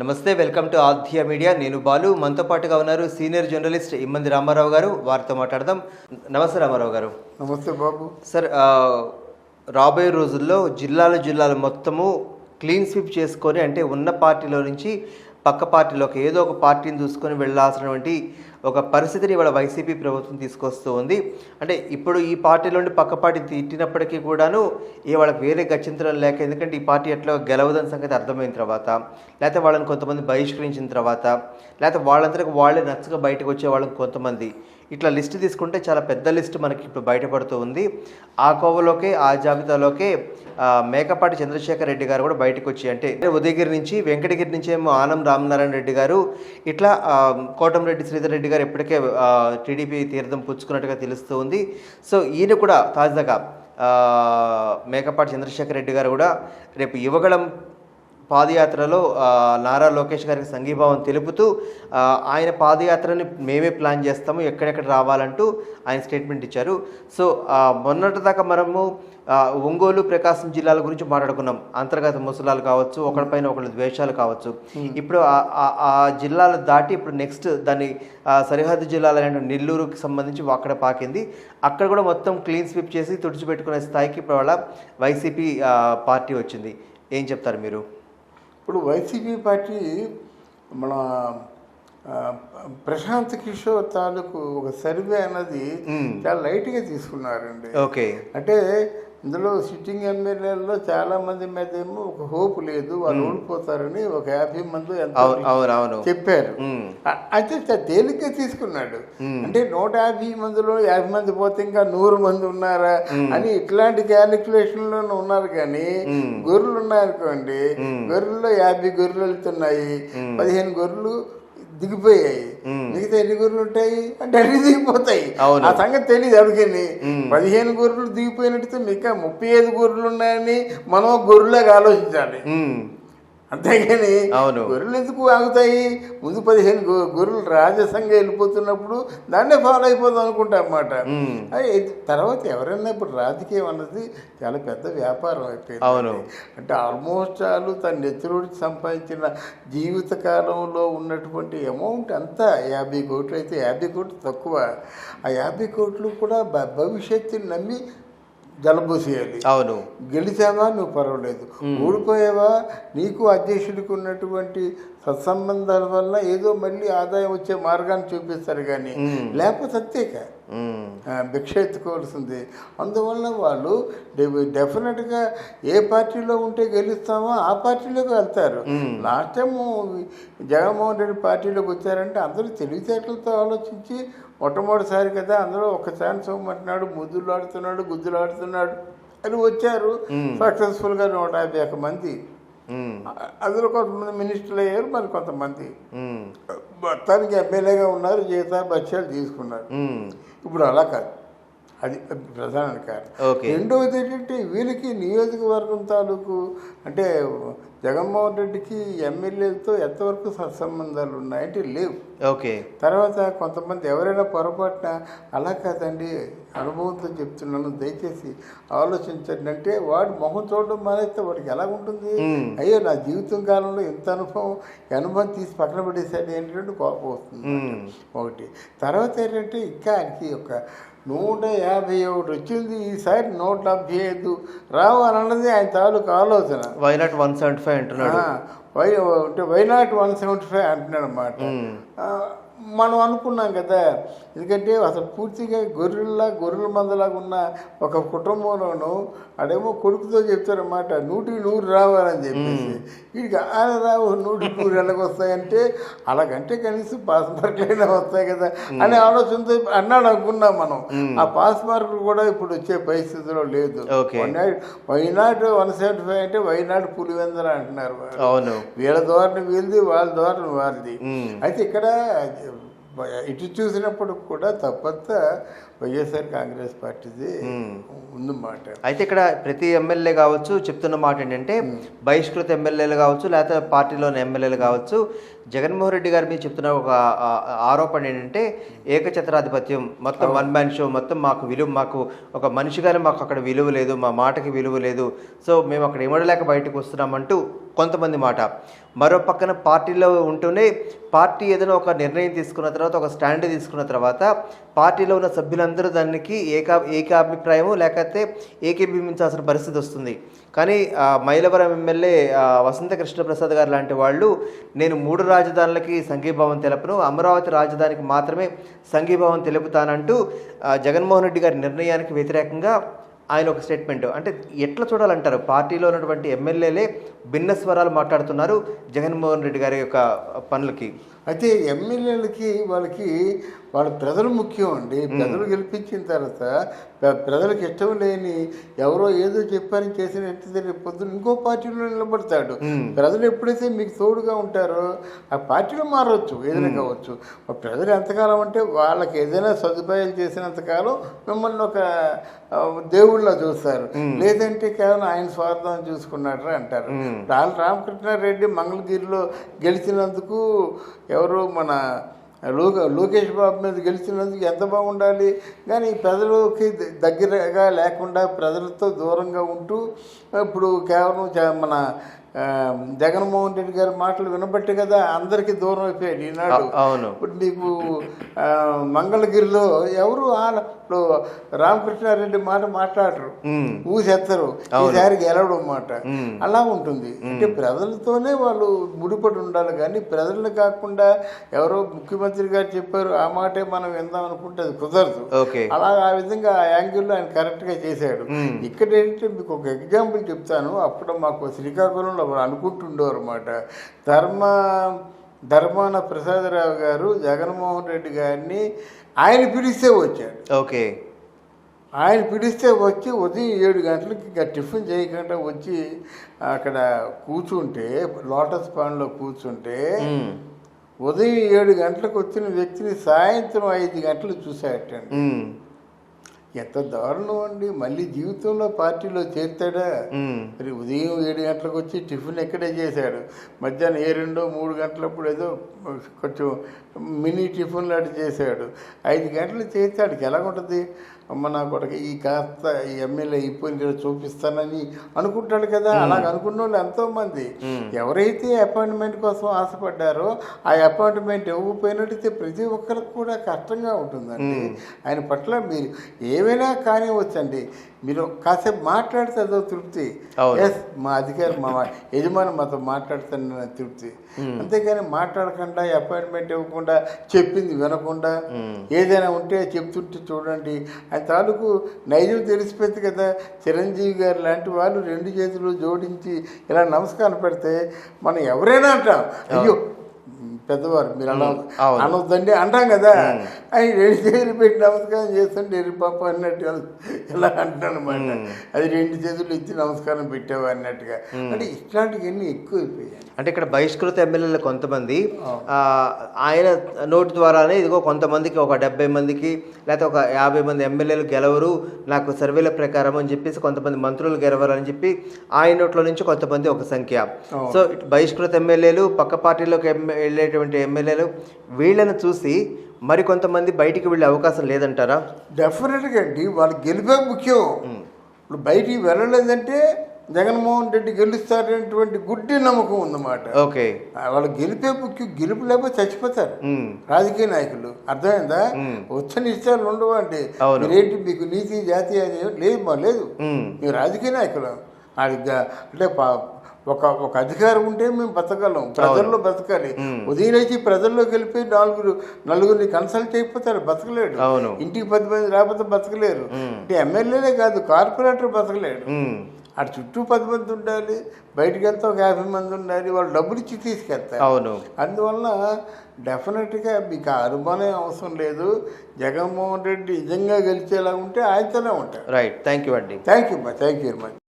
నమస్తే, welcome to ఆధ్య media. నేను బాలు. మనతో పాటుగా ఉన్నారు సీనియర్ జర్నలిస్ట్ ఇమ్మంది రామారావు గారు. వారితో మాట్లాడదాం. నమస్తే రామారావు గారు. నమస్తే బాబు. సార్, రాబోయే రోజుల్లో జిల్లాలు మొత్తము క్లీన్ స్వీప్ చేసుకొని, అంటే ఉన్న పార్టీలో నుంచి పక్క పార్టీలోకి ఏదో ఒక పార్టీని చూసుకొని వెళ్ళాల్సినటువంటి ఒక పరిస్థితిని ఇవాళ వైసీపీ ప్రభుత్వం తీసుకొస్తూ ఉంది. అంటే ఇప్పుడు ఈ పార్టీలో నుండి పక్క పార్టీ తిట్టినప్పటికీ కూడాను ఇవాళ వేరే గత్యంతరం లేక, ఎందుకంటే ఈ పార్టీ ఎట్లా గెలవదని సంగతి అర్థమైన తర్వాత, లేకపోతే వాళ్ళని కొంతమంది బహిష్కరించిన తర్వాత, లేకపోతే వాళ్ళందరికీ వాళ్ళే నచ్చగా బయటకు వచ్చే వాళ్ళని కొంతమంది, ఇట్లా లిస్ట్ తీసుకుంటే చాలా పెద్ద లిస్ట్ మనకి ఇప్పుడు బయటపడుతూ ఉంది. ఆ కోవలోకే, ఆ జాబితాలోకే మేకపాటి చంద్రశేఖర్ రెడ్డి గారు కూడా బయటకు వచ్చి, అంటే ఉదయగిరి నుంచి, వెంకటగిరి నుంచి ఏమో ఆనం రామనారాయణ రెడ్డి గారు, ఇట్లా కోటంరెడ్డి శ్రీధర్ రెడ్డి గారు ఇప్పటికే టీడీపీ తీర్థం పుచ్చుకున్నట్టుగా తెలుస్తూ ఉంది. సో ఈయన కూడా తాజాగా మేకపాటి చంద్రశేఖర్ రెడ్డి గారు కూడా రేపు యువగళం పాదయాత్రలో నారా లోకేష్ గారికి సంఘీభావం తెలుపుతూ ఆయన పాదయాత్రని మేమే ప్లాన్ చేస్తాము, ఎక్కడెక్కడ రావాలంటూ ఆయన స్టేట్మెంట్ ఇచ్చారు. సో మొన్నటిదాకా మనము ఒంగోలు, ప్రకాశం జిల్లాల గురించి మాట్లాడుకున్నాం. అంతర్గత ముసలాలు కావచ్చు, ఒకరిపైన ఒకరి ద్వేషాలు కావచ్చు. ఇప్పుడు ఆ జిల్లాలు దాటి ఇప్పుడు నెక్స్ట్ దాన్ని సరిహద్దు జిల్లాలైన నెల్లూరుకి సంబంధించి అక్కడ పాకింది. అక్కడ కూడా మొత్తం క్లీన్ స్వీప్ చేసి తుడిచిపెట్టుకునే స్థాయికి ఇప్పుడు వాళ్ళ వైసీపీ పార్టీ వచ్చింది. ఏం చెప్తారు మీరు? ఇప్పుడు వైసీపీ పార్టీ మన ప్రశాంత్ కిషోర్ తాలూకు ఒక సర్వే అన్నది చాలా లైట్గా తీసుకున్నారండి. ఓకే. అంటే ఇందులో సిట్టింగ్ ఎమ్మెల్యేలలో చాలా మంది మీద ఏమో ఒక హోప్ లేదు, వాళ్ళు ఓడిపోతారని ఒక 50 మంది చెప్పారు. అయితే తేలిగ్గా తీసుకున్నాడు. అంటే 150 మందిలో 50 మంది పోతే ఇంకా 100 మంది ఉన్నారా అని ఇట్లాంటి క్యాలిక్యులేషన్లో ఉన్నారు. కానీ గొర్రెలు ఉన్నాయనుకోండి, గొర్రెల్లో 50 గొర్రెలు వెళ్తున్నాయి, 15 గొర్రెలు దిగిపోయాయి. మిగతా ఎన్ని గొర్రెలు ఉంటాయి అంటే అన్ని దిగిపోతాయి. ఆ సంగతి తెలియదు ఎవరికని. 15 గొర్రెలు దిగిపోయినట్టు మిగతా 35 గొర్రెలు ఉన్నాయని మనం గొర్రెలాగా ఆలోచించాలి. అంతేగాని గొర్రెలు ఎందుకు ఆగుతాయి? ముందు 15 గొర్రెలు రాజసంగా వెళ్ళిపోతున్నప్పుడు దాన్నే ఫాలో అయిపోదాం అనుకుంటా అన్నమాట. తర్వాత ఎవరైనా ఇప్పుడు రాజకీయం అన్నది చాలా పెద్ద వ్యాపారం అయిపోయింది. అంటే ఆల్మోస్ట్ వాళ్ళు తన నెత్తురుడికి సంపాదించిన జీవిత కాలంలో ఉన్నటువంటి అమౌంట్ అంతా 50 కోట్లు అయితే 50 కోట్లు తక్కువ. ఆ 50 కోట్లు కూడా భవిష్యత్తుని నమ్మి జలబోసేయాలి. అవును. గెలిచావా నువ్వు పర్వాలేదు, ఓడిపోయావా నీకు అధ్యక్షుడికి ఉన్నటువంటి సత్సంబంధాల వల్ల ఏదో మళ్ళీ ఆదాయం వచ్చే మార్గాన్ని చూపిస్తారు. కానీ లేకపోతే అంతేక భిక్ష ఎత్తుకోవాల్సింది. అందువల్ల వాళ్ళు డెఫినెట్గా ఏ పార్టీలో ఉంటే గెలుస్తామో ఆ పార్టీలోకి వెళ్తారు. లాస్ట్ టైం జగన్మోహన్ రెడ్డి పార్టీలోకి వచ్చారంటే అందరూ తెలివితేటలతో ఆలోచించి మొట్టమొదటిసారి కదా, అందులో ఒక ఛాన్స్ ఇవ్వమంటున్నాడు, ముద్దులు ఆడుతున్నాడు, గుద్దులు ఆడుతున్నాడు అని వచ్చారు. సక్సెస్ఫుల్గా 151 మంది, అందులో కొంతమంది మినిస్టర్లు అయ్యారు, మరి కొంతమంది మొత్తానికి ఎమ్మెల్యేగా ఉన్నారు, జీతా బత్యాలు తీసుకున్నారు. ఇప్పుడు అలా కాదు, అది ప్రధాన కారణం. రెండవది ఏంటంటే వీళ్ళకి నియోజకవర్గం తాలూకు, అంటే జగన్మోహన్ రెడ్డికి ఎమ్మెల్యేలతో ఎంతవరకు సత్సంబంధాలు ఉన్నాయంటే లేవు. ఓకే. తర్వాత కొంతమంది ఎవరైనా పొరపాటున అలా కాదండి, అనుభవంతో చెప్తున్నాను, దయచేసి ఆలోచించండి అంటే వాడు మొహం చూడడం మానేస్తే వాడికి ఎలా ఉంటుంది? అయ్యో నా జీవితం కాలంలో ఎంత అనుభవం తీసి పక్కన పడేసాడు ఏంటంటే కోపం వస్తుంది ఒకటి. తర్వాత ఏంటంటే ఇంకా ఆయనకి ఒక 151 వచ్చింది, ఈసారి 175 రావాలన్నది ఆయన తాలూకు ఆలోచన. వైనాట్ 175 అంటున్నాడు. అంటే వైనాట్ 175 అంటున్నాడు అన్నమాట. మనం అనుకున్నాం కదా, ఎందుకంటే అసలు పూర్తిగా గొర్రెల మందలాగా ఉన్న ఒక కుటుంబంలోనూ అడేమో కొడుకుతో చెప్తారన్నమాట 100కి 100 రావాలని చెప్పేసి. వీడికి ఆయన రావు 100కి 100 ఎలాగొస్తాయంటే అలాగంటే కనీసం పాస్ మార్కులైనా వస్తాయి కదా అనే ఆలోచనతో అన్నాడు అనుకున్నాం మనం. ఆ పాస్ మార్కులు కూడా ఇప్పుడు వచ్చే పరిస్థితిలో లేదు. వైనాట్ 175 అంటే వైనాట్ పులివెందల అంటున్నారు. వీళ్ళ ధోరణి వీళ్ళది, వాళ్ళ ధోరణి వాళ్ళది. అయితే ఇక్కడ ఇటు చూసినప్పుడు కూడా తప్పంతా వైఎస్ఆర్ కాంగ్రెస్ పార్టీది ఉందన్నమాట. అయితే ఇక్కడ ప్రతి ఎమ్మెల్యే కావచ్చు చెప్తున్న మాట ఏంటంటే బహిష్కృత ఎమ్మెల్యేలు కావచ్చు లేకపోతే పార్టీలోని ఎమ్మెల్యేలు కావచ్చు జగన్మోహన్ రెడ్డి గారి మీద చెప్తున్న ఒక ఆరోపణ ఏంటంటే ఏకఛత్రాధిపత్యం, మొత్తం వన్ మ్యాన్ షో, మొత్తం మాకు ఒక మనిషిగానే మాకు అక్కడ విలువ లేదు, మా మాటకి విలువ లేదు, సో మేము అక్కడ ఇమడలేక బయటకు వస్తున్నామంటూ కొంతమంది మాట. మరో పక్కన పార్టీలో ఉంటూనే పార్టీ ఏదైనా ఒక నిర్ణయం తీసుకున్న తర్వాత, ఒక స్టాండ్ తీసుకున్న తర్వాత పార్టీలో ఉన్న సభ్యులందరూ దానికి ఏకాభిప్రాయము లేకపోతే ఏకీభవించాల్సిన పరిస్థితి వస్తుంది. కానీ మైలవరం ఎమ్మెల్యే వసంత కృష్ణప్రసాద్ గారు లాంటి వాళ్ళు నేను 3 రాజధానులకి సంఘీభావం తెలపను, అమరావతి రాజధానికి మాత్రమే సంఘీభావం తెలుపుతానంటూ జగన్మోహన్ రెడ్డి గారి నిర్ణయానికి వ్యతిరేకంగా ఆయన ఒక స్టేట్మెంట్. అంటే ఎట్లా చూడాలంటారు? పార్టీలో ఉన్నటువంటి ఎమ్మెల్యేలే భిన్న స్వరాలు మాట్లాడుతున్నారు జగన్మోహన్ రెడ్డి గారి యొక్క పనులకి. అయితే ఎమ్మెల్యేలకి వాళ్ళ ప్రజలు ముఖ్యం అండి. ప్రజలు గెలిపించిన తర్వాత ప్రజలకు ఇష్టం లేని ఎవరో ఏదో చెప్పారని చేసినట్టు రేపు పొద్దున ఇంకో పార్టీలో నిలబడతాడు. ప్రజలు ఎప్పుడైతే మీకు తోడుగా ఉంటారో ఆ పార్టీలో మారవచ్చు, ఏదైనా కావచ్చు. ప్రజలు ఎంతకాలం అంటే వాళ్ళకి ఏదైనా సదుపాయాలు చేసినంతకాలం మిమ్మల్ని ఒక దేవుళ్ళ చూస్తారు, లేదంటే కేవలం ఆయన స్వార్థం చూసుకున్నాడు అంటారు. రామకృష్ణారెడ్డి మంగళగిరిలో గెలిచినందుకు ఎవరు మన లోకేష్ బాబు మీద గెలిచినందుకు ఎంత బాగుండాలి, కానీ ప్రజలకి దగ్గరగా లేకుండా ప్రజలతో దూరంగా ఉంటూ ఇప్పుడు కేవలం మన జగన్మోహన్ రెడ్డి గారి మాటలు వినబట్టి కదా అందరికీ దూరం అయిపోయాడు ఈనాడు. ఇప్పుడు మీకు మంగళగిరిలో ఎవరు ఇప్పుడు రామకృష్ణారెడ్డి మాట మాట్లాడరు, ఊసెత్తరు, ఈసారి గెలవడం మాట అలా ఉంటుంది. అంటే ప్రజలతోనే వాళ్ళు ముడిపడి ఉండాలి, కానీ ప్రజలను కాకుండా ఎవరో ముఖ్యమంత్రి గారు చెప్పారు ఆ మాటే మనం విందాం అనుకుంటే అది కుదరదు. అలా ఆ విధంగా ఆ యాంగిల్లో ఆయన కరెక్ట్గా చేశాడు. ఇక్కడ ఏంటంటే మీకు ఒక ఎగ్జాంపుల్ చెప్తాను. అప్పుడు మాకు శ్రీకాకుళంలో అనుకుంటుండేవారు అన్నమాట. ధర్మాన ప్రసాదరావు గారు జగన్మోహన్ రెడ్డి గారిని ఆయన పిలిస్తే వచ్చాడు. ఆయన పిలిస్తే వచ్చి ఉదయం 7 గంటలకి ఇంకా టిఫిన్ చేయకుండా వచ్చి అక్కడ కూర్చుంటే, లోటస్ పాండ్లో కూర్చుంటే ఉదయం 7 గంటలకు వచ్చిన వ్యక్తిని సాయంత్రం 5 గంటలు చూసాటండి. ఎంత దారుణం అండి. మళ్ళీ జీవితంలో పార్టీలో చేరుతాడా? మరి ఉదయం 7 గంటలకు వచ్చి టిఫిన్ ఎక్కడే చేశాడు, మధ్యాహ్నం 2-3 గంటలప్పుడు ఏదో కొంచెం మినీ టిఫిన్ లాంటి చేశాడు. 5 గంటలు చేస్తే ఆడికి ఎలాగుంటుంది? అమ్మ నా కొడుకు ఈ కాస్త ఈ ఎమ్మెల్యే అయిపోయిన చూపిస్తానని అనుకుంటాడు కదా. అలాగ అనుకున్న వాళ్ళు ఎంతోమంది. ఎవరైతే అపాయింట్మెంట్ కోసం ఆశపడ్డారో ఆ అపాయింట్మెంట్ ఇవ్వకపోయినట్టయితే ప్రతి ఒక్కరికి కూడా కష్టంగా ఉంటుందండి. ఆయన పట్ల మీరు ఏమైనా కానివ్వచ్చండి, మీరు కాసేపు మాట్లాడితే అదో తృప్తి. ఎస్ మా అధికారి మా యజమాని మాతో మాట్లాడుతాను తృప్తి. అంతేగాని మాట్లాడకుండా అపాయింట్మెంట్ ఇవ్వకుండా చెప్పింది వినకుండా ఏదైనా ఉంటే చెప్తుంటే చూడండి. ఆయన తాలూకు నైజం తెలిసిపోయింది కదా. చిరంజీవి గారు లాంటి వాళ్ళు 2 చేతులు జోడించి ఇలా నమస్కారం పెడితే మనం ఎవరైనా అంటాం, అయ్యో పెద్దవారు మీరు అలా అనొద్దండి అంటాం కదా. ఆయన 2 చేతులు పెట్టి నమస్కారం చేస్తుంటే పాప అన్నట్టు ఎలా అంటాను అనమాట. అది 2 చేతులు ఇచ్చి నమస్కారం పెట్టావు అన్నట్టుగా. అంటే ఇట్లాంటివన్నీ ఎక్కువైపోయాయి. అంటే ఇక్కడ బహిష్కృత ఎమ్మెల్యేలు కొంతమంది ఆయన నోటి ద్వారానే ఇదిగో కొంతమందికి ఒక 70 మందికి లేకపోతే ఒక 50 మంది ఎమ్మెల్యేలు గెలవరు నాకు సర్వేల ప్రకారం అని చెప్పేసి, కొంతమంది మంత్రులు గెలవరు అని చెప్పి ఆయన నోట్లో నుంచి కొంతమంది ఒక సంఖ్య. సో బహిష్కృత ఎమ్మెల్యేలు, పక్క పార్టీలోకి వెళ్ళేటువంటి ఎమ్మెల్యేలు, వీళ్ళని చూసి మరి కొంతమంది బయటికి వెళ్ళే అవకాశం లేదంటారా? డెఫినెట్గా అండి. వాళ్ళు గెలిపే ముఖ్యం. ఇప్పుడు బయటికి వెళ్ళలేదంటే జగన్మోహన్ రెడ్డి గెలుస్తారనేటువంటి గుడ్డి నమ్మకం ఉందన్నమాట. వాళ్ళు గెలిపే ముఖ్యం. గెలుపు లేకపోతే చచ్చిపోతారు రాజకీయ నాయకులు. అర్థమైందా? వచ్చిన ఇష్టాలు ఉండవు అంటే మీరేంటి మీకు నీతి జాతి అది లేదు. మీరు రాజకీయ నాయకులు అంటే ఒక అధికారం ఉంటే మేము బతకగలం, ప్రజల్లో బతకాలి. ఉదయం లేచి ప్రజల్లోకి వెళ్ళిపోయి నలుగురిని కన్సల్ట్ చేయకపోతారు, బతకలేడు. ఇంటికి 10 మంది రాకపోతే బతకలేరు. అంటే ఎమ్మెల్యేలే కాదు, కార్పొరేటర్ బతకలేడు. అటు చుట్టూ 10 మంది ఉండాలి, బయటకు వెళ్తే ఒక 50 మంది ఉండాలి. వాళ్ళు డబ్బులు ఇచ్చి తీసుకెళ్తారు. అందువల్ల డెఫినెట్గా మీకు అనుమానం అవసరం లేదు. జగన్మోహన్ రెడ్డి నిజంగా గెలిచేలా ఉంటే ఆయనతోనే ఉంటారు. రైట్. థ్యాంక్ యూ అండి. Thank you very much.